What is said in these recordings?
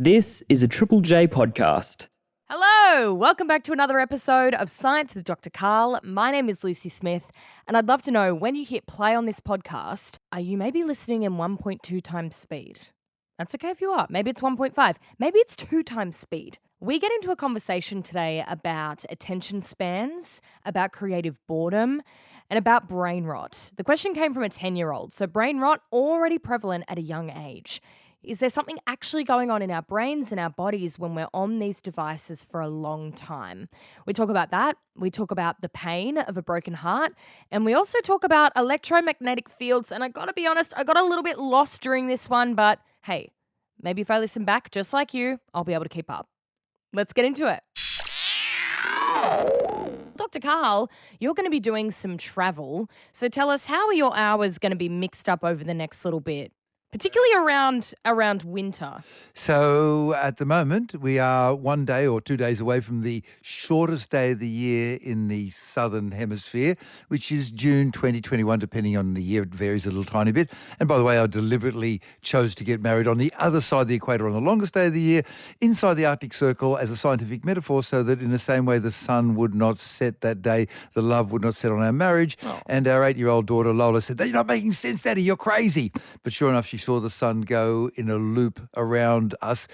This is a Triple J podcast. Hello! Welcome back to another episode of Science with Dr. Karl. My name is Lucy Smith, and I'd love to know, when you hit play on this podcast, are you maybe listening in 1.2 times speed? That's okay if you are. Maybe it's 1.5. Maybe it's 2 times speed. We get into a conversation today about attention spans, about creative boredom, and about brain rot. The question came from a 10-year-old, so brain rot already prevalent at a young age. Is there something actually going on in our brains and our bodies when we're on these devices for a long time? We talk about that. We talk about the pain of a broken heart. And we also talk about electromagnetic fields. And I got to be honest, I got a little bit lost during this one. But hey, maybe if I listen back just like you, I'll be able to keep up. Let's get into it. Dr. Karl, you're going to be doing some travel. So tell us, how are your hours going to be mixed up over the next little bit? Particularly around winter. So at the moment, we are 1 day or 2 days away from the shortest day of the year in the southern hemisphere, which is June 2021, depending on the year. It varies a little tiny bit. And by the way, I deliberately chose to get married on the other side of the equator on the longest day of the year, inside the Arctic Circle, as a scientific metaphor, so that in the same way the sun would not set that day, the love would not set on our marriage. Oh. And our 8-year-old daughter, Lola, said, "You're not making sense, Daddy, you're crazy." But sure enough, she saw the sun go in a loop around us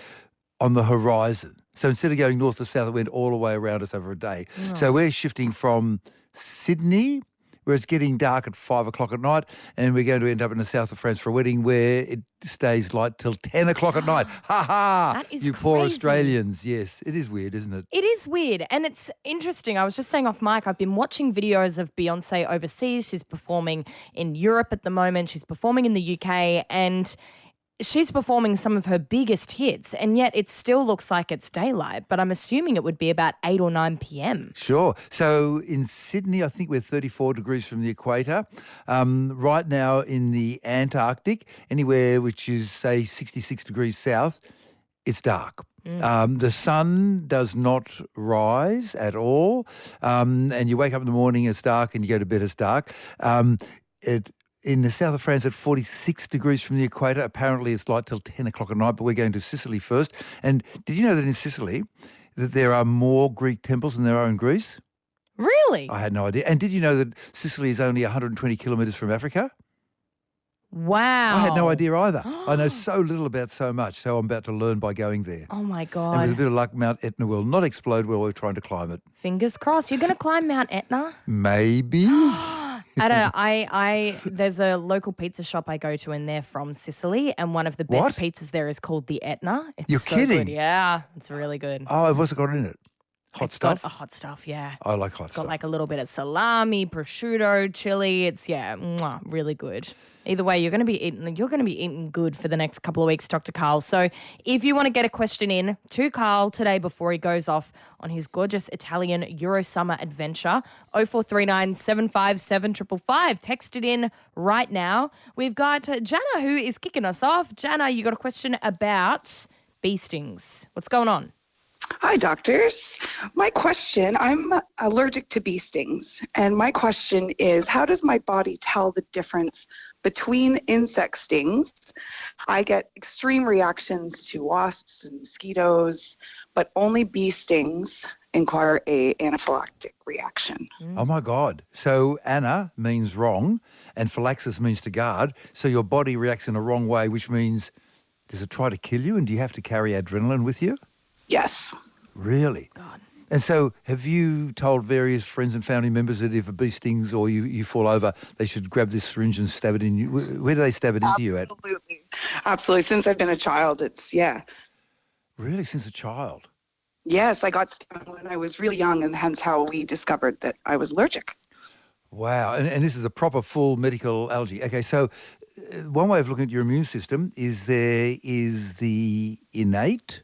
on the horizon. So instead of going north to south, it went all the way around us over a day. Oh. So we're shifting from Sydney, where it's getting dark at 5 o'clock at night, and we're going to end up in the south of France for a wedding where it stays light till 10 o'clock at night. Ha ha! That is you crazy. Poor Australians. Yes, it is weird, isn't it? It is weird, and it's interesting. I was just saying off mic, I've been watching videos of Beyonce overseas. She's performing in Europe at the moment. She's performing in the UK, and she's performing some of her biggest hits, and yet it still looks like it's daylight, but I'm assuming it would be about 8 or 9 p.m. Sure. So in Sydney, I think we're 34 degrees from the equator. Right now in the Antarctic, anywhere which is, say, 66 degrees south, it's dark. The sun does not rise at all, and you wake up in the morning, it's dark, and you go to bed, it's dark. In the south of France at 46 degrees from the equator. Apparently it's light till 10 o'clock at night, but we're going to Sicily first. And did you know that in Sicily that there are more Greek temples than there are in Greece? Really? I had no idea. And did you know that Sicily is only 120 kilometres from Africa? Wow. I had no idea either. I know so little about so much, so I'm about to learn by going there. Oh, my God. And with a bit of luck, Mount Etna will not explode while we're trying to climb it. Fingers crossed. You're going to climb Mount Etna? Maybe. There's a local pizza shop I go to, and they're from Sicily, and one of the best pizzas there is called the Etna. It's You're so kidding? Good. Yeah, it's really good. Oh, what's it got in it? Hot stuff? Got hot stuff, yeah. I like hot It's stuff. got like a little bit of salami, prosciutto, chili. It's really good. Either way, you're going to be eating good for the next couple of weeks, Dr. Karl. So if you want to get a question in to Karl today before he goes off on his gorgeous Italian Euro summer adventure, 0439 757 555. Text it in right now. We've got Jana, who is kicking us off. Jana, you got a question about bee stings. What's going on? Hi, doctors. My question, I'm allergic to bee stings, and my question is, how does my body tell the difference between insect stings? I get extreme reactions to wasps and mosquitoes, but only bee stings inquire an anaphylactic reaction. Oh, my God. So ana means wrong, and phylaxis means to guard, so your body reacts in a wrong way, which means, does it try to kill you, and do you have to carry adrenaline with you? Yes. Really? God. And so have you told various friends and family members that if a bee stings or you fall over, they should grab this syringe and stab it in you? Where do they stab it into you at? Absolutely. Since I've been a child, Really? Since a child? Yes, I got stung when I was really young, and hence how we discovered that I was allergic. Wow. And this is a proper full medical allergy. Okay, so one way of looking at your immune system is there is the innate,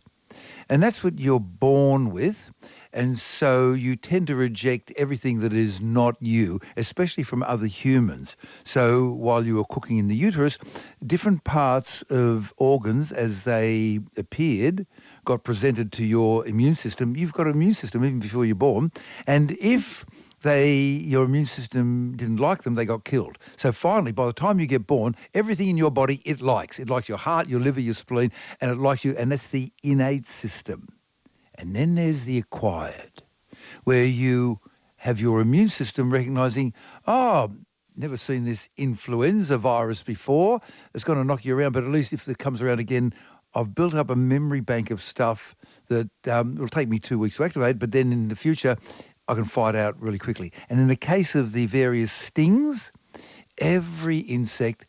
and that's what you're born with. And so you tend to reject everything that is not you, especially from other humans. So while you were cooking in the uterus, different parts of organs as they appeared got presented to your immune system. You've got an immune system even before you're born. And if your immune system didn't like them, they got killed. So finally, by the time you get born, everything in your body it likes. It likes your heart, your liver, your spleen, and it likes you, and that's the innate system. And then there's the acquired, where you have your immune system recognizing, never seen this influenza virus before. It's going to knock you around, but at least if it comes around again, I've built up a memory bank of stuff that will take me 2 weeks to activate, but then in the future, I can fight out really quickly. And in the case of the various stings, every insect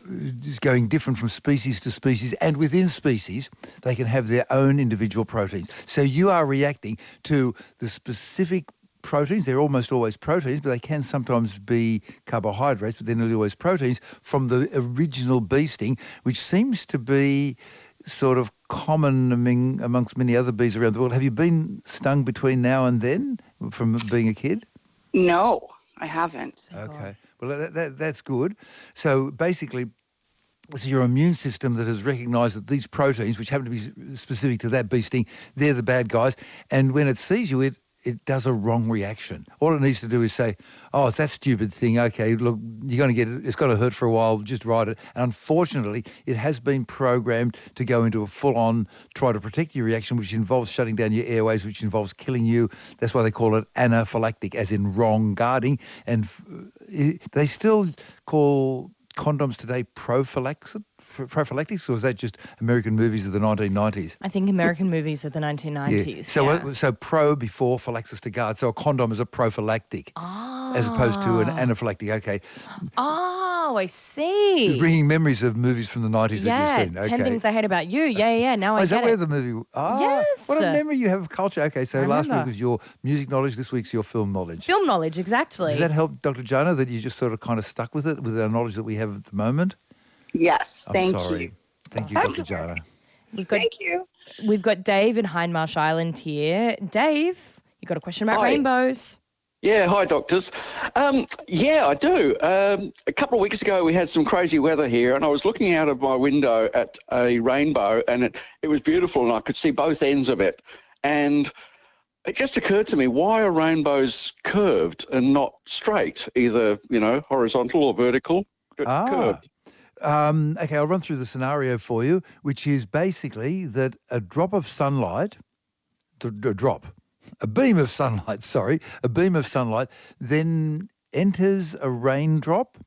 is going different from species to species, and within species, they can have their own individual proteins. So you are reacting to the specific proteins. They're almost always proteins, but they can sometimes be carbohydrates, but they're nearly always proteins from the original bee sting, which seems to be sort of common amongst many other bees around the world. Have you been stung between now and then from being a kid? No, I haven't. Okay. Well, that's good. So basically, it's your immune system that has recognised that these proteins, which happen to be specific to that bee sting, they're the bad guys. And when it sees you, it does a wrong reaction. All it needs to do is say, oh, it's that stupid thing. Okay, look, you're going to get it. It's going to hurt for a while. Just ride it. And unfortunately, it has been programmed to go into a full-on try to protect you reaction, which involves shutting down your airways, which involves killing you. That's why they call it anaphylactic, as in wrong guarding. And they still call condoms today prophylactics, or is that just American movies of the 1990s? I think American movies of the 1990s. Yeah. So pro before, phylaxis to guard. So a condom is a prophylactic as opposed to an anaphylactic. Okay. Oh, I see. Bringing memories of movies from the 90s that you've seen. Okay. 10 Things I Hate About You. Yeah. Now I is get that it. where the movie... Yes. What a memory you have of culture. Okay, so last remember. week was your music knowledge, this week's your film knowledge. Film knowledge, exactly. Does that help, Dr. Jana, that you just sort of kind of stuck with it, with our knowledge that we have at the moment? Yes, thank sorry. you. Thank you, Dr. Jana. Thank you. We've got Dave in Hindmarsh Island here. Dave, you got a question about Hi. rainbows? Yeah, hi doctors. Yeah, I do. A couple of weeks ago we had some crazy weather here and I was looking out of my window at a rainbow and it was beautiful and I could see both ends of it. And it just occurred to me, why are rainbows curved and not straight, either, horizontal or vertical, but curved? Okay, I'll run through the scenario for you, which is basically that a drop of sunlight, a beam of sunlight then enters a raindrop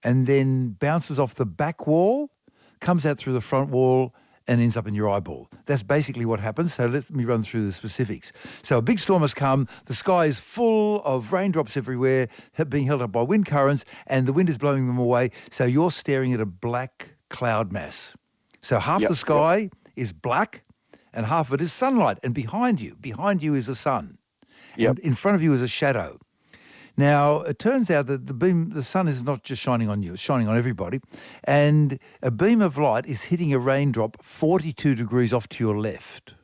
and then bounces off the back wall, comes out through the front wall and ends up in your eyeball. That's basically what happens. So let me run through the specifics. So a big storm has come, the sky is full of raindrops everywhere, being held up by wind currents, and the wind is blowing them away. So you're staring at a black cloud mass. So half the sky is black and half of it is sunlight. And behind you is the sun. And in front of you is a shadow. Now, it turns out that the sun is not just shining on you, it's shining on everybody. And a beam of light is hitting a raindrop 42 degrees off to your left.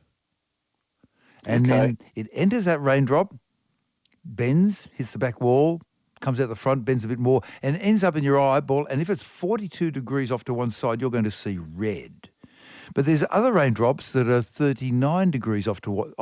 And then it enters that raindrop, bends, hits the back wall, comes out the front, bends a bit more, and ends up in your eyeball. And if it's 42 degrees off to one side, you're going to see red. But there's other raindrops that are 39 degrees off to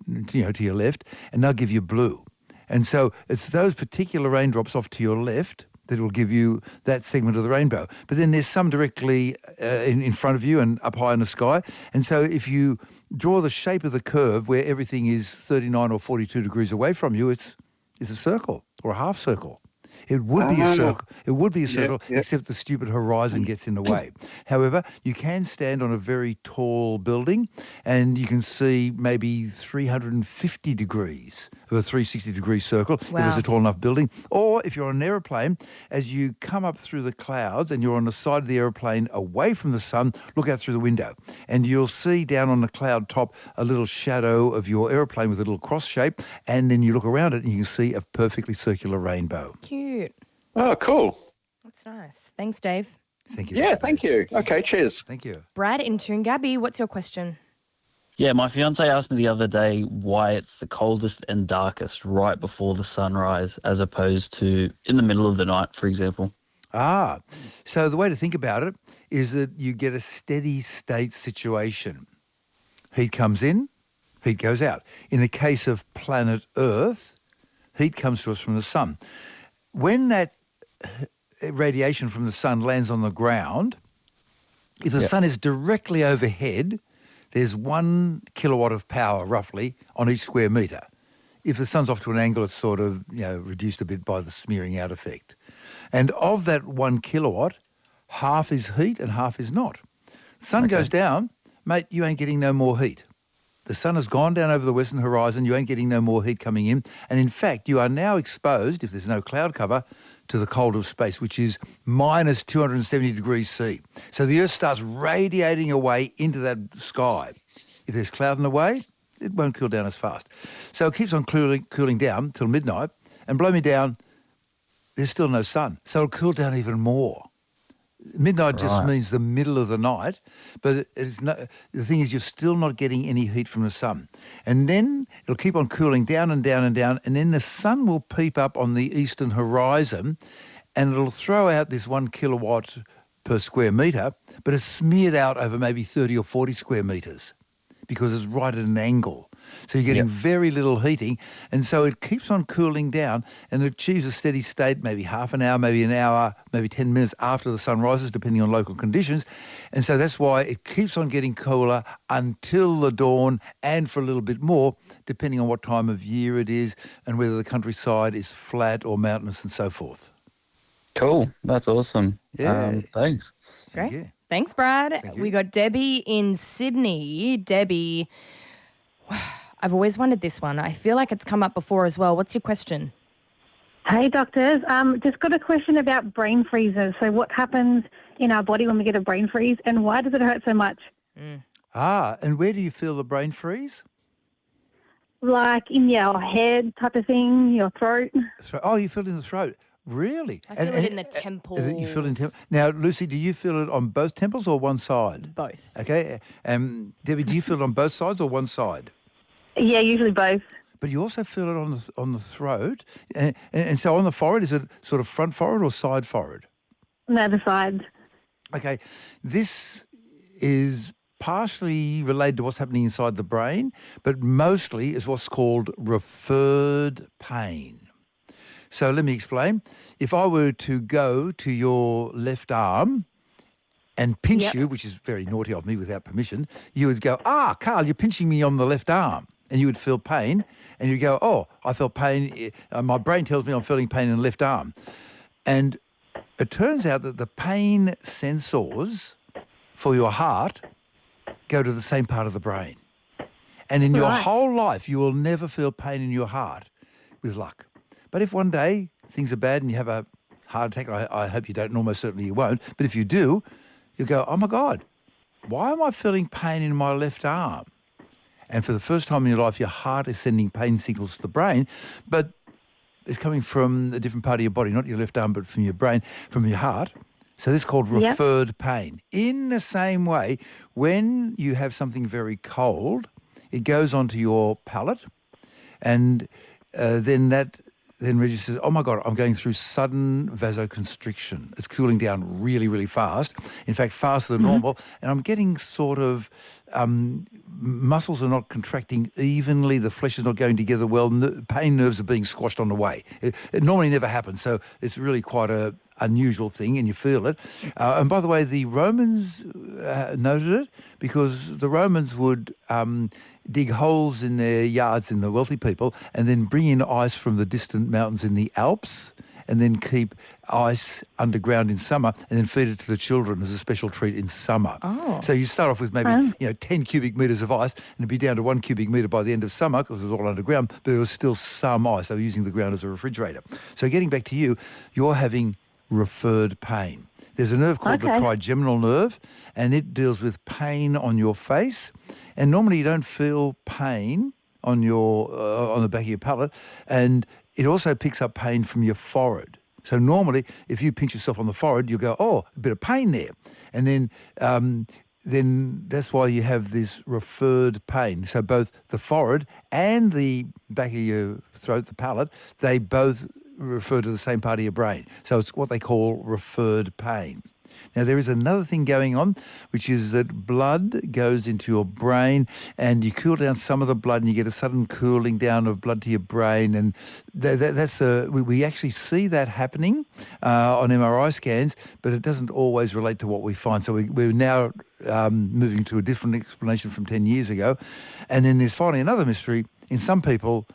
your left, and they'll give you blue. And so it's those particular raindrops off to your left that will give you that segment of the rainbow. But then there's some directly in front of you and up high in the sky. And so if you draw the shape of the curve where everything is 39 or 42 degrees away from you, it's a circle or a half circle. It would be a circle. It would be a circle, except the stupid horizon gets in the way. However, you can stand on a very tall building and you can see maybe 350 degrees of a 360-degree circle if it's a tall enough building. Or if you're on an aeroplane, as you come up through the clouds and you're on the side of the aeroplane away from the sun, look out through the window and you'll see down on the cloud top a little shadow of your aeroplane with a little cross shape, and then you look around it and you can see a perfectly circular rainbow. Cute. Oh, cool. That's nice. Thanks, Dave. Thank you. Yeah, Dave. thank you. Okay, cheers. Thank you. Brad in Toongabbie, what's your question? Yeah, my fiance asked me the other day why it's the coldest and darkest right before the sunrise as opposed to in the middle of the night, for example. So the way to think about it is that you get a steady state situation. Heat comes in, heat goes out. In the case of planet Earth, heat comes to us from the sun. When that radiation from the sun lands on the ground, if the sun is directly overhead, there's 1 kilowatt of power, roughly, on each square metre. If the sun's off to an angle, it's sort of reduced a bit by the smearing out effect. And of that 1 kilowatt, half is heat and half is not. The sun goes down, mate, you ain't getting no more heat. The sun has gone down over the western horizon, you ain't getting no more heat coming in. And in fact, you are now exposed, if there's no cloud cover, to the cold of space, which is minus 270 degrees C. So the Earth starts radiating away into that sky. If there's cloud in the way, it won't cool down as fast. So it keeps on cooling down till midnight, and blow me down, there's still no sun. So it'll cool down even more. Midnight just means the middle of the night, but the thing is you're still not getting any heat from the sun. And then it'll keep on cooling down and down and down, and then the sun will peep up on the eastern horizon, and it'll throw out this 1 kilowatt per square metre, but it's smeared out over maybe 30 or 40 square metres because it's right at an angle. So you're getting very little heating, and so it keeps on cooling down, and it achieves a steady state maybe half an hour, maybe 10 minutes after the sun rises, depending on local conditions. And so that's why it keeps on getting cooler until the dawn, and for a little bit more, depending on what time of year it is and whether the countryside is flat or mountainous and so forth. Cool. That's awesome. Yeah. Thanks. Great. you. Thanks, Brad. Thank you. We got Debbie in Sydney. Debbie, I've always wondered this one. I feel like it's come up before as well. What's your question? Hey, doctors. Just got a question about brain freezes. So what happens in our body when we get a brain freeze, and why does it hurt so much? And where do you feel the brain freeze? Like in your head type of thing, your throat. Oh, you feel it in the throat. Really? I feel it in the temples. You feel it in Now, Lucy, do you feel it on both temples or one side? Both. Okay. Debbie, do you feel it on both sides or one side? Yeah, usually both. But you also feel it on the throat. And so on the forehead, is it sort of front forehead or side forehead? No, the sides. Okay. This is partially related to what's happening inside the brain, but mostly is what's called referred pain. So let me explain. If I were to go to your left arm and pinch you, which is very naughty of me without permission, you would go, Karl, you're pinching me on the left arm. And you would feel pain, and you'd go, oh, I felt pain. My brain tells me I'm feeling pain in the left arm. And it turns out that the pain sensors for your heart go to the same part of the brain. And in your whole life, you will never feel pain in your heart, with luck. But if one day things are bad and you have a heart attack, I hope you don't, and almost certainly you won't, but if you do, you'll go, oh my God, why am I feeling pain in my left arm? And for the first time in your life, your heart is sending pain signals to the brain, but it's coming from a different part of your body, not your left arm, but from your brain, from your heart. So this is called referred pain. In the same way, when you have something very cold, it goes onto your palate, and then registers, oh my God, I'm going through sudden vasoconstriction. It's cooling down really, really fast. In fact, faster than normal. And I'm getting sort of, muscles are not contracting evenly. The flesh is not going together well. Pain nerves are being squashed on the way. It normally never happens. So it's really quite a unusual thing, and you feel it. And by the way, the Romans noted it because the Romans would dig holes in their yards, in the wealthy people, and then bring in ice from the distant mountains in the Alps, and then keep ice underground in summer, and then feed it to the children as a special treat in summer. Oh. So you start off with maybe 10 cubic metres of ice, and it'd be down to 1 cubic metre by the end of summer because it was all underground, but there was still some ice. They were using the ground as a refrigerator. So getting back to you, you're having referred pain. There's a nerve called the trigeminal nerve, and it deals with pain on your face. And normally you don't feel pain on on the back of your palate, and it also picks up pain from your forehead. So normally, if you pinch yourself on the forehead, you'll go, oh, a bit of pain there. And then that's why you have this referred pain. So both the forehead and the back of your throat, the palate, they both refer to the same part of your brain. So it's what they call referred pain. Now, there is another thing going on, which is that blood goes into your brain and you cool down some of the blood and you get a sudden cooling down of blood to your brain. And we actually see that happening on MRI scans, but it doesn't always relate to what we find. So we're now moving to a different explanation from 10 years ago. And then there's finally another mystery. In some people,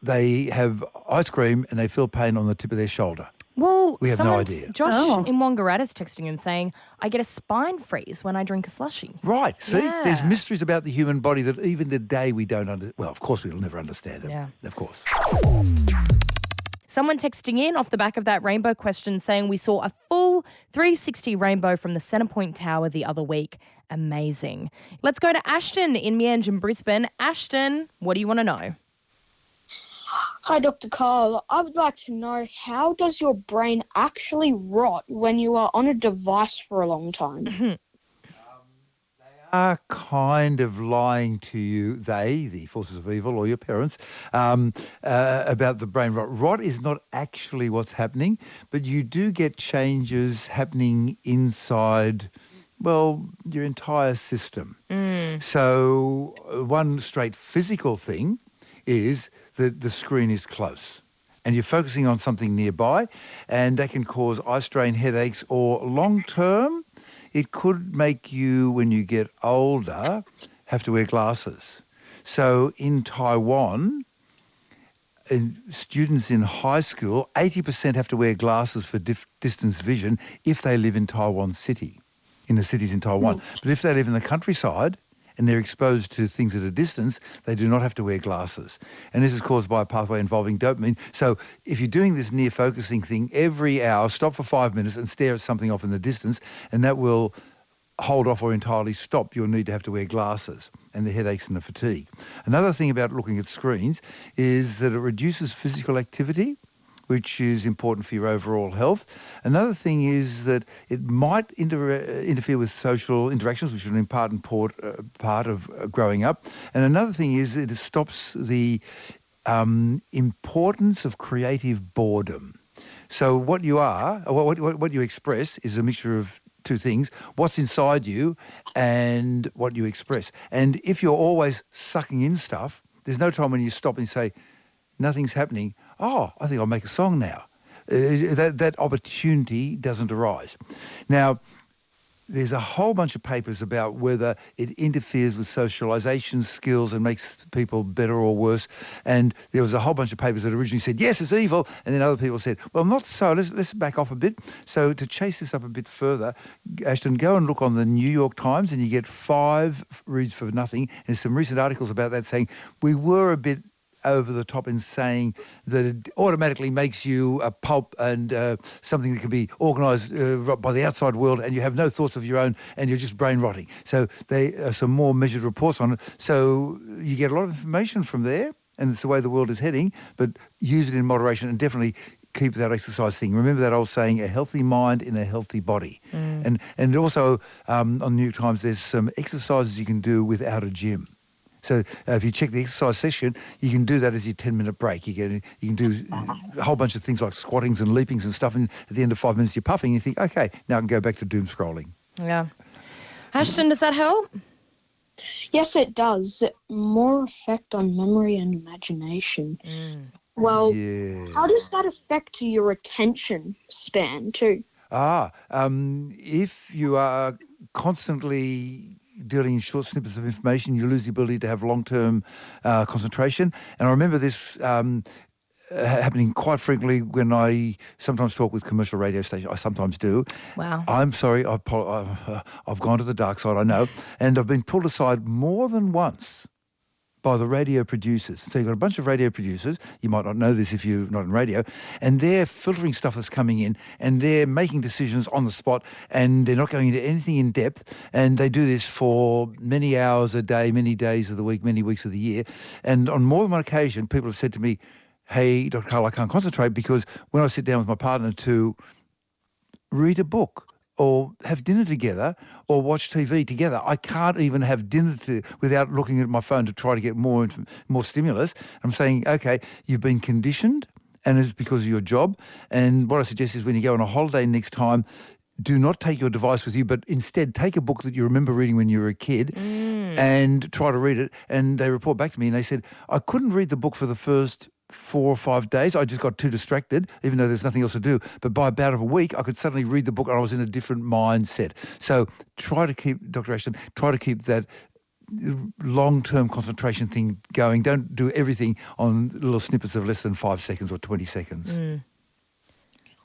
they have ice cream and they feel pain on the tip of their shoulder. Well, we have no idea. Josh in Wangaratta's texting and saying, I get a spine freeze when I drink a slushie. Right. See, Yeah. there's mysteries about the human body that even today we don't understand. Well, of course, we'll never understand them. Yeah. Of course. Someone texting in off the back of that rainbow question saying we saw a full 360 rainbow from the Centrepoint Tower the other week. Amazing. Let's go to Ashton in Meanjin, Brisbane. Ashton, what do you want to know? Hi, Dr. Karl. I would like to know, how does your brain actually rot when you are on a device for a long time? Are kind of lying to you, the forces of evil, or your parents, about the brain rot. Rot is not actually what's happening, but you do get changes happening inside, well, your entire system. So one straight physical thing is that the screen is close and you're focusing on something nearby, and that can cause eye strain, headaches, or long-term, it could make you, when you get older, have to wear glasses. So in Taiwan, students in high school, 80% have to wear glasses for distance vision if they live in Taiwan City, in the cities in Taiwan. But if they live in the countryside and they're exposed to things at a distance, they do not have to wear glasses. And this is caused by a pathway involving dopamine. So if you're doing this near focusing thing, every hour, stop for 5 minutes and stare at something off in the distance, and that will hold off or entirely stop your need to have to wear glasses and the headaches and the fatigue. Another thing about looking at screens is that it reduces physical activity, which is important for your overall health. Another thing is that it might interfere with social interactions, which is an important part of growing up. And another thing is it stops the importance of creative boredom. So what you are, what you express is a mixture of two things: what's inside you and what you express. And if you're always sucking in stuff, there's no time when you stop and say, nothing's happening. Oh, I think I'll make a song now. That opportunity doesn't arise. Now, there's a whole bunch of papers about whether it interferes with socialisation skills and makes people better or worse. And there was a whole bunch of papers that originally said, yes, it's evil. And then other people said, well, not so. Let's back off a bit. So to chase this up a bit further, Ashton, go and look on the New York Times and you get 5 reads for nothing. And there's some recent articles about that saying we were a bit over the top in saying that it automatically makes you a pulp and something that can be organised by the outside world, and you have no thoughts of your own and you're just brain rotting. So there are some more measured reports on it. So you get a lot of information from there, and it's the way the world is heading, but use it in moderation and definitely keep that exercise thing. Remember that old saying, a healthy mind in a healthy body. And also on the New York Times, there's some exercises you can do without a gym. So if you check the exercise session, you can do that as your 10-minute break. You can do a whole bunch of things like squattings and leapings and stuff, and at the end of 5 minutes you're puffing, and you think, okay, now I can go back to doom scrolling. Yeah. Ashton, does that help? Yes, it does. More effect on memory and imagination. Well, how does that affect your attention span too? If you are constantly dealing in short snippets of information, you lose the ability to have long-term concentration. And I remember this happening quite frequently when I sometimes talk with commercial radio stations. I sometimes do. Wow. I'm sorry, I've gone to the dark side, I know. And I've been pulled aside more than once by the radio producers. So you've got a bunch of radio producers, you might not know this if you're not in radio, and they're filtering stuff that's coming in, and they're making decisions on the spot, and they're not going into anything in depth, and they do this for many hours a day, many days of the week, many weeks of the year. And on more than one occasion, people have said to me, hey, Dr. Karl, I can't concentrate because when I sit down with my partner to read a book or have dinner together or watch TV together, I can't even have dinner without looking at my phone to try to get more stimulus. I'm saying, okay, you've been conditioned and it's because of your job. And what I suggest is when you go on a holiday next time, do not take your device with you, but instead take a book that you remember reading when you were a kid and try to read it. And they report back to me and they said, I couldn't read the book for the first 4 or 5 days. I just got too distracted, even though there's nothing else to do. But by about a week, I could suddenly read the book and I was in a different mindset. So Dr. Ashton, try to keep that long-term concentration thing going. Don't do everything on little snippets of less than 5 seconds or 20 seconds.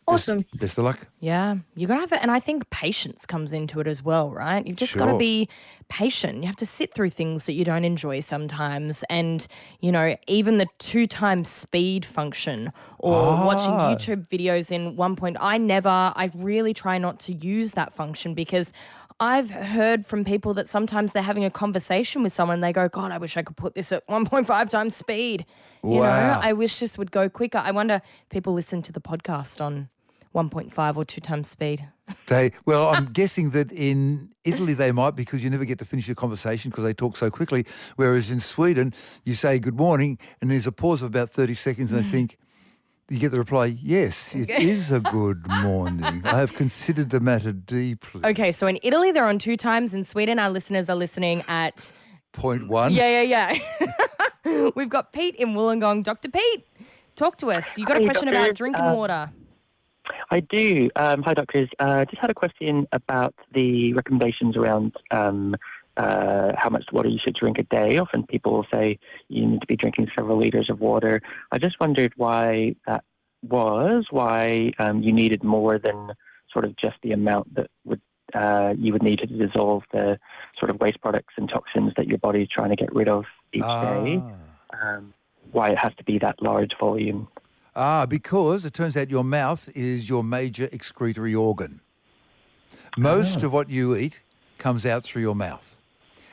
Awesome. Best of luck. Yeah, you got to have it. And I think patience comes into it as well, right? You've just got to be patient. You have to sit through things that you don't enjoy sometimes. And, even the 2 times speed function or watching YouTube videos in 1 point. I really try not to use that function because I've heard from people that sometimes they're having a conversation with someone and they go, God, I wish I could put this at 1.5 times speed. I wish this would go quicker. I wonder if people listen to the podcast on 1.5 or 2 times speed. I'm guessing that in Italy they might, because you never get to finish your conversation because they talk so quickly, whereas in Sweden you say good morning and there's a pause of about 30 seconds and they think, you get the reply, yes, it is a good morning. I have considered the matter deeply. Okay, so in Italy they're on 2 times. In Sweden our listeners are listening at 0.1. Yeah. We've got Pete in Wollongong. Dr. Pete, talk to us. You got a question about drinking water. I do. Hi, doctors. Just had a question about the recommendations around how much water you should drink a day. Often people will say you need to be drinking several litres of water. I just wondered why that was, why you needed more than sort of just the amount that you would need to dissolve the sort of waste products and toxins that your body's trying to get rid of each day. Why it has to be that large volume. Because it turns out your mouth is your major excretory organ. Most of what you eat comes out through your mouth.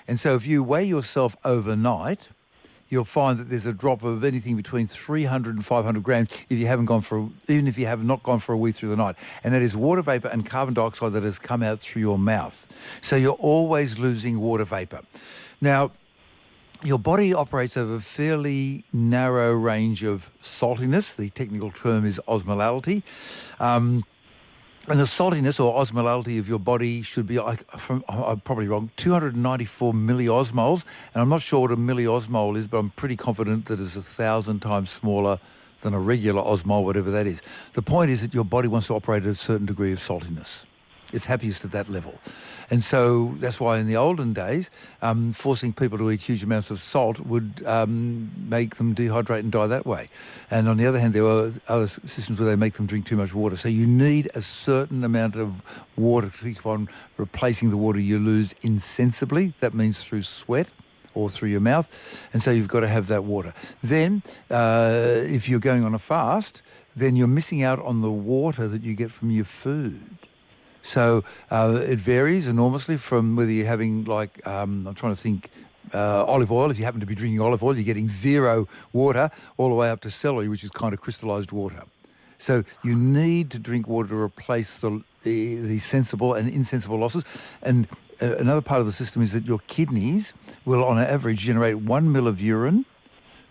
And so if you weigh yourself overnight, you'll find that there's a drop of anything between 300 and 500 grams even if you have not gone for a wee through the night. And that is water vapour and carbon dioxide that has come out through your mouth. So you're always losing water vapour. Now, your body operates over a fairly narrow range of saltiness. The technical term is osmolality. And the saltiness or osmolality of your body should be, I'm probably wrong, 294 milliosmoles. And I'm not sure what a milliosmole is, but I'm pretty confident that it's 1,000 times smaller than a regular osmole, whatever that is. The point is that your body wants to operate at a certain degree of saltiness. It's happiest at that level. And so that's why in the olden days, forcing people to eat huge amounts of salt would make them dehydrate and die that way. And on the other hand, there were other systems where they make them drink too much water. So you need a certain amount of water to keep on replacing the water you lose insensibly. That means through sweat or through your mouth. And so you've got to have that water. Then, if you're going on a fast, then you're missing out on the water that you get from your food. So it varies enormously from whether you're having I'm trying to think, olive oil. If you happen to be drinking olive oil, you're getting 0 water, all the way up to celery, which is kind of crystallized water. So you need to drink water to replace the sensible and insensible losses. And another part of the system is that your kidneys will, on average, generate 1 ml of urine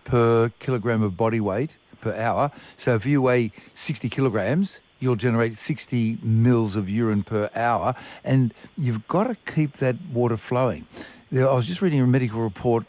per kilogram of body weight per hour. So if you weigh 60 kilograms, you'll generate 60 mils of urine per hour, and you've got to keep that water flowing. I was just reading a medical report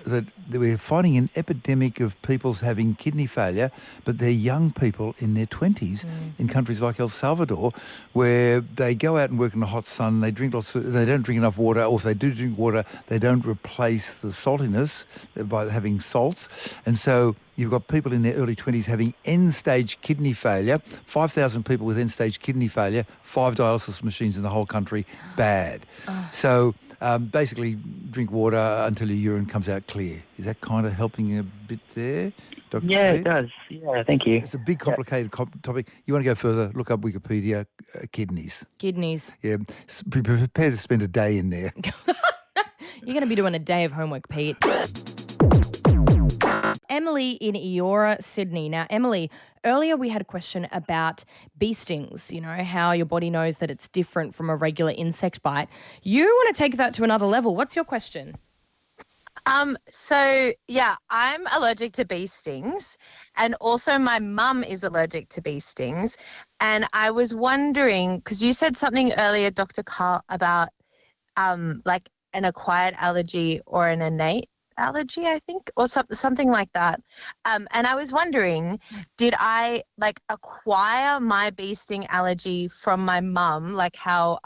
that we're finding an epidemic of people having kidney failure, but they're young people in their 20s in countries like El Salvador, where they go out and work in the hot sun, they don't drink enough water, or if they do drink water, they don't replace the saltiness by having salts. And so you've got people in their early 20s having end-stage kidney failure, 5,000 people with end-stage kidney failure, 5 dialysis machines in the whole country, bad. So basically drink water until your urine comes out clear. Is that kind of helping you a bit there, Dr. Yeah, Pete? it does. Yeah, thank you. It's a big, complicated topic. You want to go further, look up Wikipedia, kidneys. Kidneys. Yeah, be prepared to spend a day in there. You're going to be doing a day of homework, Pete. Emily in Eora, Sydney. Now, Emily, earlier we had a question about bee stings, how your body knows that it's different from a regular insect bite. You want to take that to another level. What's your question? I'm allergic to bee stings, and also my mum is allergic to bee stings. And I was wondering, because you said something earlier, Dr. Karl, about like an acquired allergy or an innate allergy, I think, or something like that. And I was wondering, did I like acquire my bee sting allergy from my mum, like how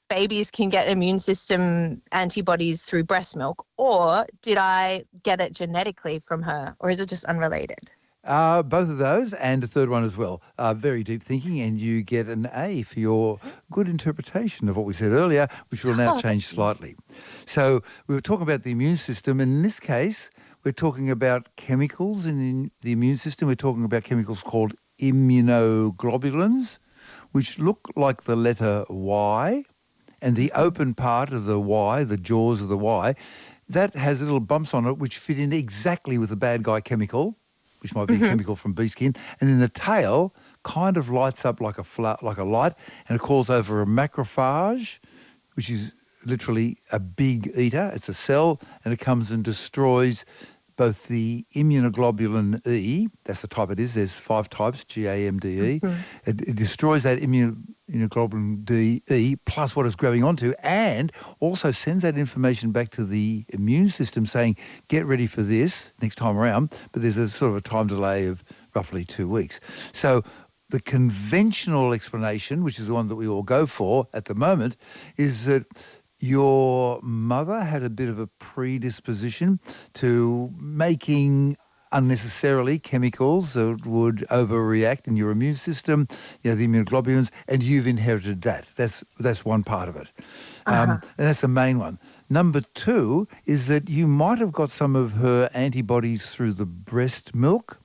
babies can get immune system antibodies through breast milk, or did I get it genetically from her, or is it just unrelated? Both of those, and a third one as well. Very deep thinking, and you get an A for your good interpretation of what we said earlier, which will now change slightly. So we were talking about the immune system, and in this case, we're talking about chemicals in the immune system. We're talking about chemicals called immunoglobulins, which look like the letter Y, and the open part of the Y, the jaws of the Y, that has little bumps on it which fit in exactly with the bad guy chemical, which might be a chemical from bee skin, and then the tail kind of lights up like a light, and it calls over a macrophage, which is literally a big eater. It's a cell, and it comes and destroys both the immunoglobulin E, that's the type it is, there's 5 types, GAMDE. It destroys that immunoglobulin E plus what it's grabbing onto, and also sends that information back to the immune system saying, get ready for this next time around, but there's a sort of a time delay of roughly 2 weeks. So the conventional explanation, which is the one that we all go for at the moment, is that your mother had a bit of a predisposition to making unnecessarily chemicals that would overreact in your immune system, the immunoglobulins, and you've inherited that. That's one part of it. And that's the main one. Number 2 is that you might have got some of her antibodies through the breast milk.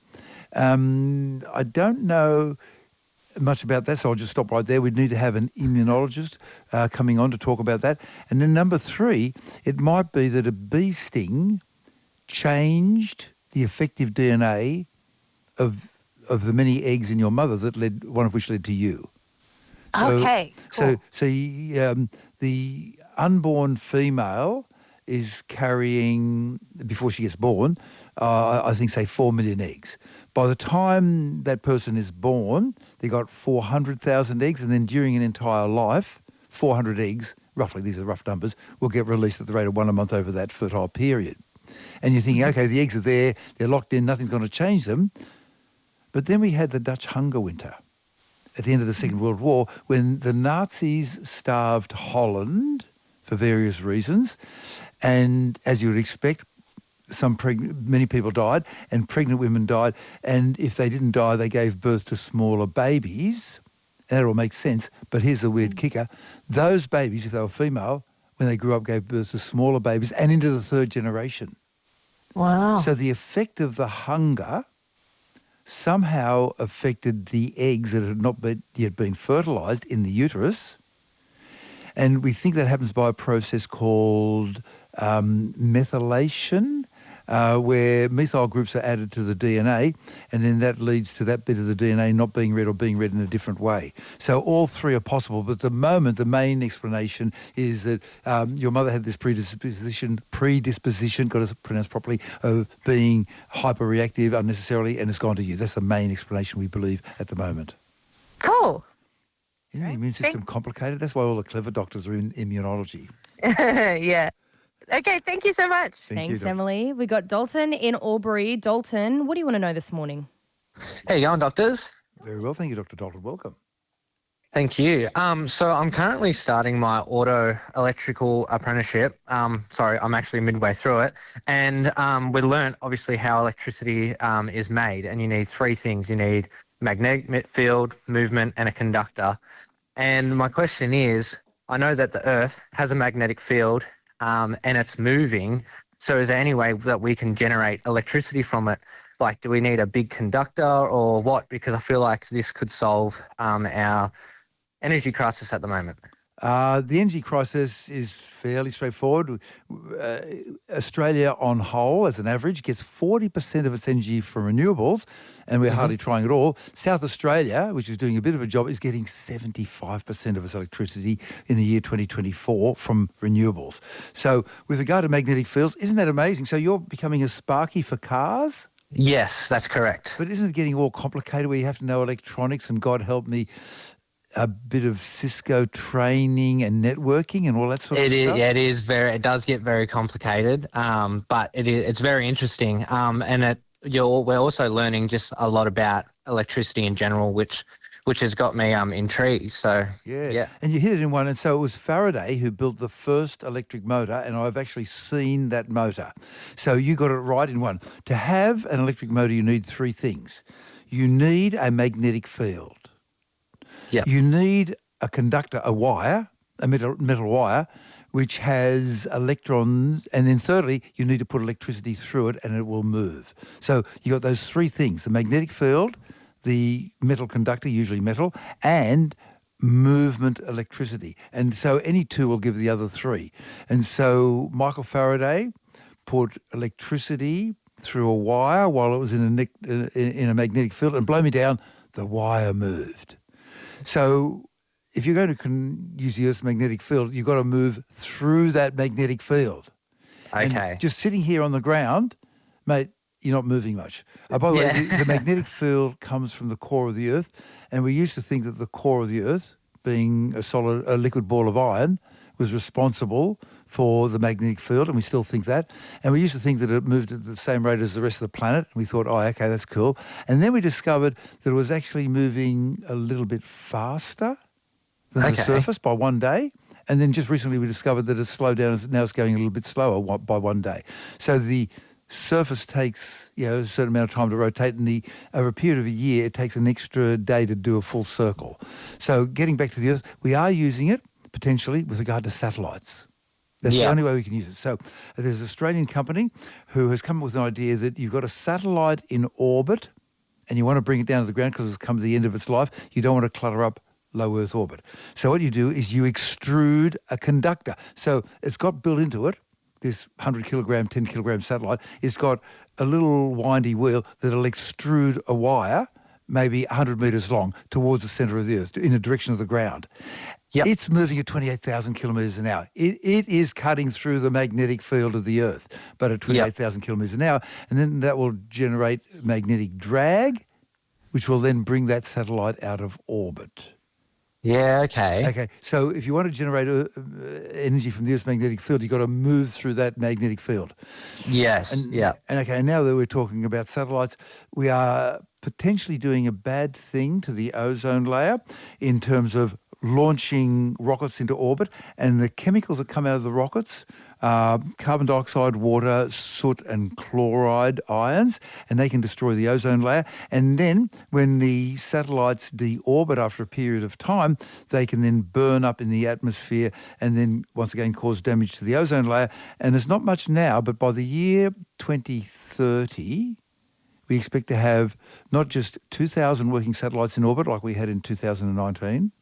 I don't know much about that, so I'll just stop right there. We'd need to have an immunologist coming on to talk about that. And then number 3, it might be that a bee sting changed the effective DNA of the many eggs in your mother that one of which led to you. Okay, cool. So the unborn female is carrying, before she gets born, I think, say 4 million eggs. By the time that person is born, they got 400,000 eggs, and then during an entire life, 400 eggs, roughly, these are rough numbers, will get released at the rate of 1 a month over that fertile period. And you're thinking, okay, the eggs are there, they're locked in, nothing's going to change them. But then we had the Dutch hunger winter at the end of the Second World War, when the Nazis starved Holland for various reasons, and as you would expect, many people died, and pregnant women died, and if they didn't die, they gave birth to smaller babies. That all makes sense, but here's the weird kicker. Those babies, if they were female, when they grew up, gave birth to smaller babies and into the 3rd generation. Wow. So the effect of the hunger somehow affected the eggs that had not yet been fertilised in the uterus, and we think that happens by a process called methylation, where methyl groups are added to the DNA, and then that leads to that bit of the DNA not being read or being read in a different way. So all 3 are possible, but at the moment, the main explanation is that your mother had this predisposition, got to pronounce properly, of being hyperreactive unnecessarily, and it's gone to you. That's the main explanation we believe at the moment. Cool. Isn't the immune system complicated? That's why all the clever doctors are in immunology. Yeah. Okay, thank you so much. Thanks, Emily. We got Dalton in Albury. Dalton, what do you want to know this morning? How you going, doctors? Very well, thank you, Dr. Dalton. Welcome. Thank you. So I'm currently starting my auto electrical apprenticeship. Sorry, I'm actually midway through it. And we learnt, obviously, how electricity is made. And you need 3 things. You need magnetic field, movement, and a conductor. And my question is, I know that the Earth has a magnetic field and it's moving. So is there any way that we can generate electricity from it? Like, do we need a big conductor or what? Because I feel like this could solve our energy crisis at the moment. The energy crisis is fairly straightforward. Australia, on whole, as an average, gets 40% of its energy from renewables, and we're hardly trying at all. South Australia, which is doing a bit of a job, is getting 75% of its electricity in the year 2024 from renewables. So with regard to magnetic fields, isn't that amazing? So you're becoming a Sparky for cars? Yes, that's correct. But isn't it getting all complicated where you have to know electronics and, God help me, a bit of Cisco training and networking and all that sort of stuff? Yeah, it is very. It does get very complicated, but it's very interesting. And we're also learning just a lot about electricity in general, which has got me intrigued. So yeah, and you hit it in one. And so it was Faraday who built the first electric motor, and I've actually seen that motor. So you got it right in one. To have an electric motor, you need three things. You need a magnetic field. Yeah. You need a conductor, a wire, a metal wire, which has electrons, and then thirdly, you need to put electricity through it and it will move. So you got those three things: the magnetic field, the metal conductor, usually metal, and movement electricity. And so any two will give the other three. And so Michael Faraday put electricity through a wire while it was in a magnetic field, and blow me down, the wire moved. So if you're going to use the Earth's magnetic field, you've got to move through that magnetic field. Okay. And just sitting here on the ground, mate, you're not moving much. By the way, the magnetic field comes from the core of the Earth, and we used to think that the core of the Earth, being a liquid ball of iron, was responsible for the magnetic field, and we still think that. And we used to think that it moved at the same rate as the rest of the planet. And we thought, oh, okay, that's cool. And then we discovered that it was actually moving a little bit faster than the surface by 1 day. And then just recently we discovered that it's slowed down, and now it's going a little bit slower by 1 day. So the surface takes a certain amount of time to rotate, and over a period of a year, it takes an extra day to do a full circle. So getting back to the Earth, we are using it potentially with regard to satellites. That's the only way we can use it. So there's an Australian company who has come up with an idea that you've got a satellite in orbit and you want to bring it down to the ground because it's come to the end of its life. You don't want to clutter up low Earth orbit. So what you do is you extrude a conductor. So it's got built into it, this 100-kilogram, 10-kilogram satellite. It's got a little windy wheel that'll extrude a wire, maybe 100 metres long, towards the centre of the Earth, in the direction of the ground. Yep. It's moving at 28,000 kilometres an hour. It is cutting through the magnetic field of the Earth, but at 28,000 kilometres an hour. And then that will generate magnetic drag, which will then bring that satellite out of orbit. Yeah, okay. Okay, so if you want to generate energy from the Earth's magnetic field, you've got to move through that magnetic field. Yes, And okay, now that we're talking about satellites, we are potentially doing a bad thing to the ozone layer in terms of launching rockets into orbit, and the chemicals that come out of the rockets, carbon dioxide, water, soot and chloride ions, and they can destroy the ozone layer. And then when the satellites deorbit after a period of time, they can then burn up in the atmosphere and then once again cause damage to the ozone layer. And there's not much now, but by the year 2030, we expect to have not just 2,000 working satellites in orbit like we had in 2019,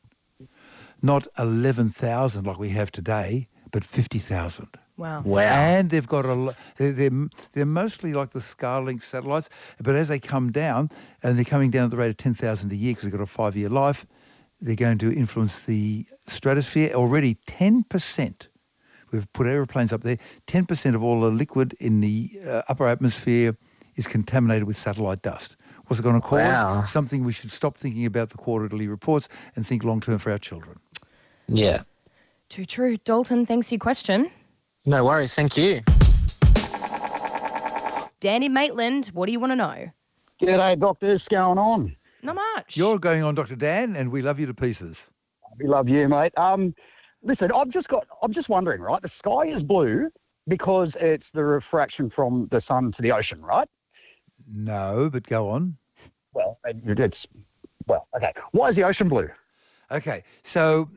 not 11,000 like we have today, but 50,000. Wow. And they've got they're mostly like the Starlink satellites, but as they come down, and they're coming down at the rate of 10,000 a year because they've got a 5-year life, they're going to influence the stratosphere. Already 10%, we've put aeroplanes up there, 10% of all the liquid in the upper atmosphere is contaminated with satellite dust. What's it going to cause? Wow. Something we should stop thinking about the quarterly reports and think long-term for our children. Yeah. Too true. Dalton, thanks for your question. No worries, thank you. Danny Maitland, what do you want to know? G'day, doctors. What's going on? Not much. You're going on, Dr. Dan, and we love you to pieces. We love you, mate. Listen, I'm just wondering, right? The sky is blue because it's the refraction from the sun to the ocean, right? No, but go on. Well, okay. Why is the ocean blue? Okay, so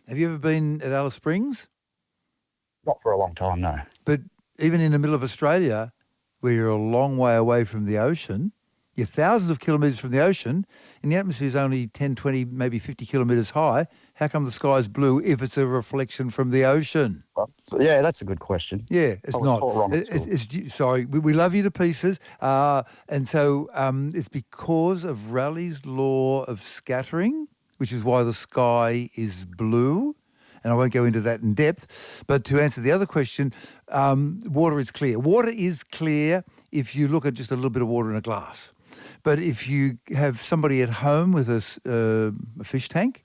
have you ever been at Alice Springs? Not for a long time, no. But even in the middle of Australia, where you're a long way away from the ocean, you're thousands of kilometres from the ocean, and the atmosphere is only 10, 20, maybe 50 kilometres high. How come the sky is blue if it's a reflection from the ocean? Yeah, that's a good question. Yeah, it's I was not. taught wrong at school. Sorry, we love you to pieces. And so it's because of Raleigh's law of scattering, which is why the sky is blue. And I won't go into that in depth. But to answer the other question, water is clear. Water is clear if you look at just a little bit of water in a glass. But if you have somebody at home with a fish tank,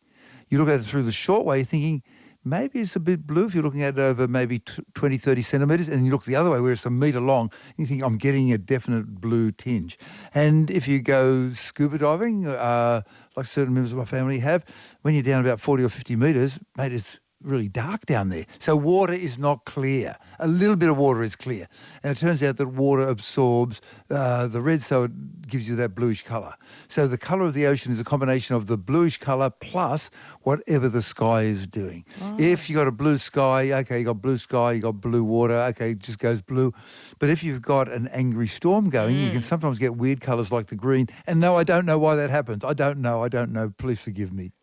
you look at it through the short way, thinking, maybe it's a bit blue if you're looking at it over maybe 20, 30 centimetres, and you look the other way where it's a metre long, you think, I'm getting a definite blue tinge. And if you go scuba diving, like certain members of my family have, when you're down about 40 or 50 metres, mate, it's really dark down there. So water is not clear. A little bit of water is clear. And it turns out that water absorbs the red, so it gives you that bluish colour. So the colour of the ocean is a combination of the bluish colour plus whatever the sky is doing. Oh. If you got a blue sky, okay, you got blue sky, you got blue water, okay, it just goes blue. But if you've got an angry storm going, you can sometimes get weird colours like the green. And no, I don't know why that happens. I don't know. Please forgive me.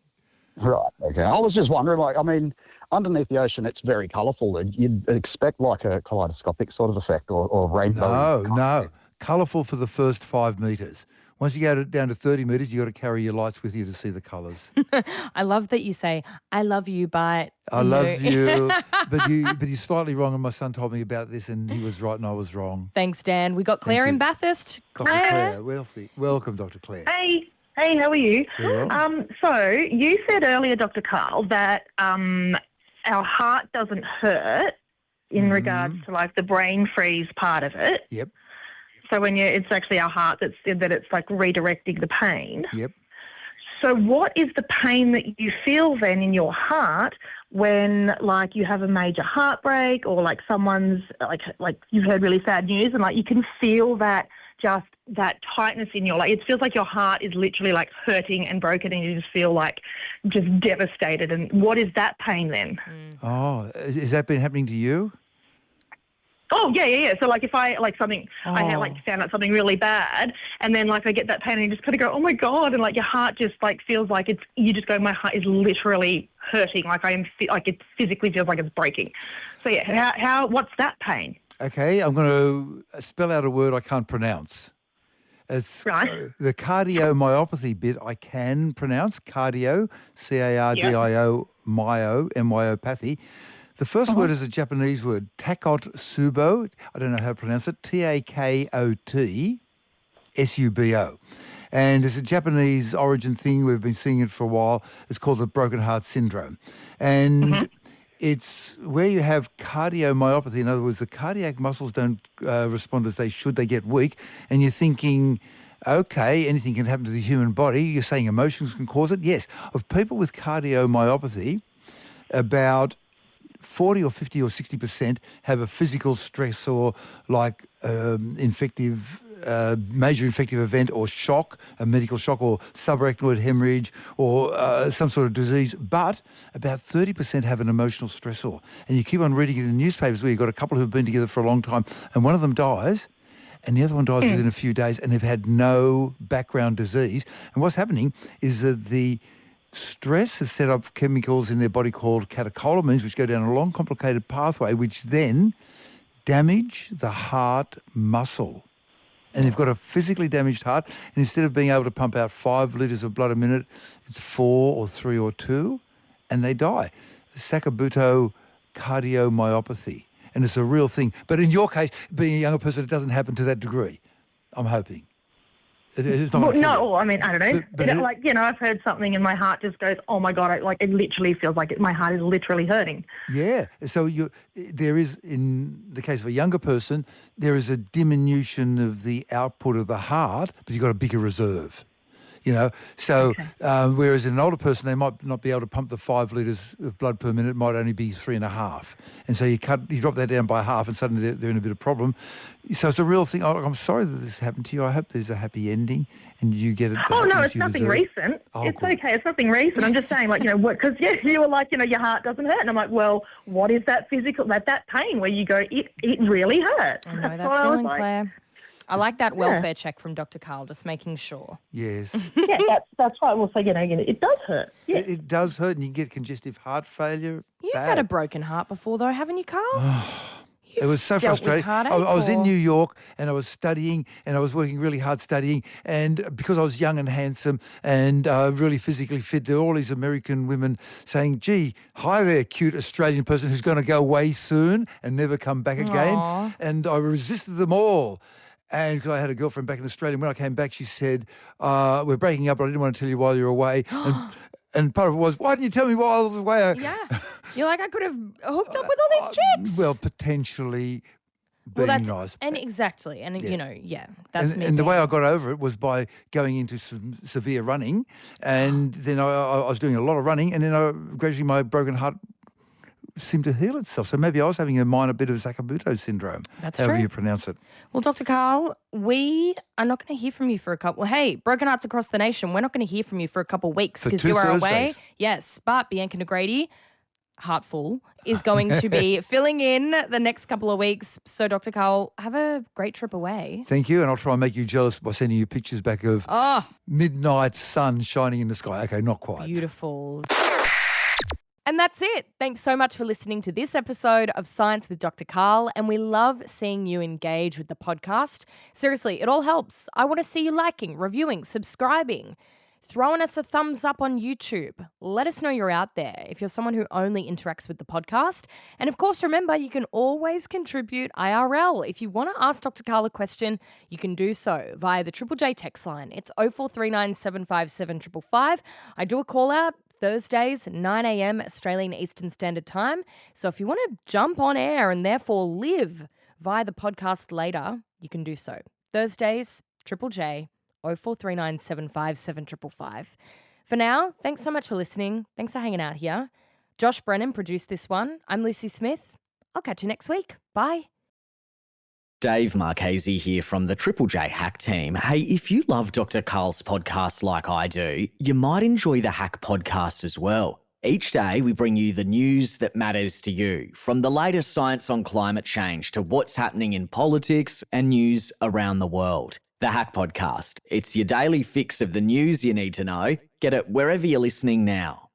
Right, okay. I was just wondering, underneath the ocean, it's very colourful. You'd expect like a kaleidoscopic sort of effect or rainbow. No. Colourful for the first 5 metres. Once you go down to 30 metres, you've got to carry your lights with you to see the colours. I love that you say, I love you, but... I love you, but you're slightly wrong, and my son told me about this, and he was right and I was wrong. Thanks, Dan. We got Claire in Bathurst. Claire. Dr. Claire, welcome, Dr. Claire. Hey, how are you? Well. So you said earlier, Dr. Karl, that our heart doesn't hurt in regards to like the brain freeze part of it. Yep. So it's actually our heart that it's like redirecting the pain. Yep. So what is the pain that you feel then in your heart when like you have a major heartbreak or like someone's like you've heard really sad news and like you can feel that just that tightness in it feels like your heart is literally like hurting and broken and you just feel like just devastated. And what is that pain then? Oh, has that been happening to you? Oh, yeah. So, like, if I, like, something, I had, like, found out something really bad, and then, like, I get that pain, and you just kind of go, oh, my God, and, like, your heart just, like, feels like you just go, my heart is literally hurting, like, it physically feels like it's breaking. So, yeah, what's that pain? Okay, I'm going to spell out a word I can't pronounce. It's right. The cardiomyopathy bit I can pronounce, cardio, C-A-R-D-I-O, myopathy. The first word is a Japanese word, takotsubo. I don't know how to pronounce it. T-A-K-O-T-S-U-B-O. And it's a Japanese origin thing. We've been seeing it for a while. It's called the broken heart syndrome. And it's where you have cardiomyopathy. In other words, the cardiac muscles don't respond as they should. They get weak. And you're thinking, okay, anything can happen to the human body. You're saying emotions can cause it? Yes. Of people with cardiomyopathy, about 40 or 50 or 60% have a physical stressor like major infective event or shock, a medical shock or subarachnoid hemorrhage or some sort of disease. But about 30% have an emotional stressor. And you keep on reading it in the newspapers where you've got a couple who've been together for a long time and one of them dies and the other one dies within a few days and they've had no background disease. And what's happening is that the stress has set up chemicals in their body called catecholamines, which go down a long, complicated pathway, which then damage the heart muscle. And they've got a physically damaged heart, and instead of being able to pump out 5 litres of blood a minute, it's 4 or 3 or 2, and they die. Sakabuto cardiomyopathy. And it's a real thing. But in your case, being a younger person, it doesn't happen to that degree, I'm hoping. It's not no, I mean, I don't know. But I've heard something and my heart just goes, oh, my God, it literally feels like my heart is literally hurting. Yeah. So there is, in the case of a younger person, there is a diminution of the output of the heart, but you've got a bigger reserve. So whereas in an older person, they might not be able to pump the 5 litres of blood per minute, it might only be 3.5. And so you drop that down by half and suddenly they're in a bit of problem. So it's a real thing. I'm sorry that this happened to you. I hope there's a happy ending and you get it. Oh, no, it's nothing recent. It's good. Okay, it's nothing recent. I'm just saying, because you were like, your heart doesn't hurt. And I'm like, well, what is that physical, that pain where you go, it really hurts? I know that feeling, Claire. I like that welfare check from Dr. Karl, just making sure. Yes. Yeah, that's right. Well, so, it does hurt. Yeah. It does hurt, and you can get congestive heart failure. You've Bad. had a broken heart before, though, haven't you, Karl? It was so dealt with frustrating. heartache, I was in or- New York and I was studying and I was working really hard studying. And because I was young and handsome and really physically fit, there were all these American women saying, gee, hi there, cute Australian person who's going to go away soon and never come back again. Aw. And I resisted them all. And because I had a girlfriend back in Australia, when I came back, she said, we're breaking up, but I didn't want to tell you while you're away. And part of it was, why didn't you tell me while I was away? Yeah. You're like, I could have hooked up with all these chicks. Well, potentially being nice. And exactly. And, that's me. And the way I got over it was by going into some severe running. And then I was doing a lot of running. And then gradually my broken heart seemed to heal itself. So maybe I was having a minor bit of Sakamoto syndrome. That's however true. you pronounce it. Well, Dr. Karl, we are not going to hear from you for a couple. Hey, Broken Hearts across the nation, we're not going to hear from you for a couple weeks For because 2 you are away. Thursdays. Yes, but Bianca Negrady, Heartful, is going to be filling in the next couple of weeks. So, Dr. Karl, have a great trip away. Thank you. And I'll try and make you jealous by sending you pictures back of midnight sun shining in the sky. Okay, not quite. Beautiful. And that's it. Thanks so much for listening to this episode of Science with Dr. Karl, and we love seeing you engage with the podcast. Seriously, it all helps. I want to see you liking, reviewing, subscribing, throwing us a thumbs up on YouTube. Let us know you're out there if you're someone who only interacts with the podcast. And of course, remember, you can always contribute IRL. If you want to ask Dr. Karl a question, you can do so via the Triple J text line. It's 0439 757 555. I do a call out Thursdays, 9 a.m. Australian Eastern Standard Time. So if you want to jump on air and therefore live via the podcast later, you can do so. Thursdays, Triple J, 0439 757 555. For now, thanks so much for listening. Thanks for hanging out here. Josh Brennan produced this one. I'm Lucy Smith. I'll catch you next week. Bye. Dave Marchese here from the Triple J Hack team. Hey, if you love Dr. Karl's podcast like I do, you might enjoy the Hack podcast as well. Each day we bring you the news that matters to you, from the latest science on climate change to what's happening in politics and news around the world. The Hack podcast. It's your daily fix of the news you need to know. Get it wherever you're listening now.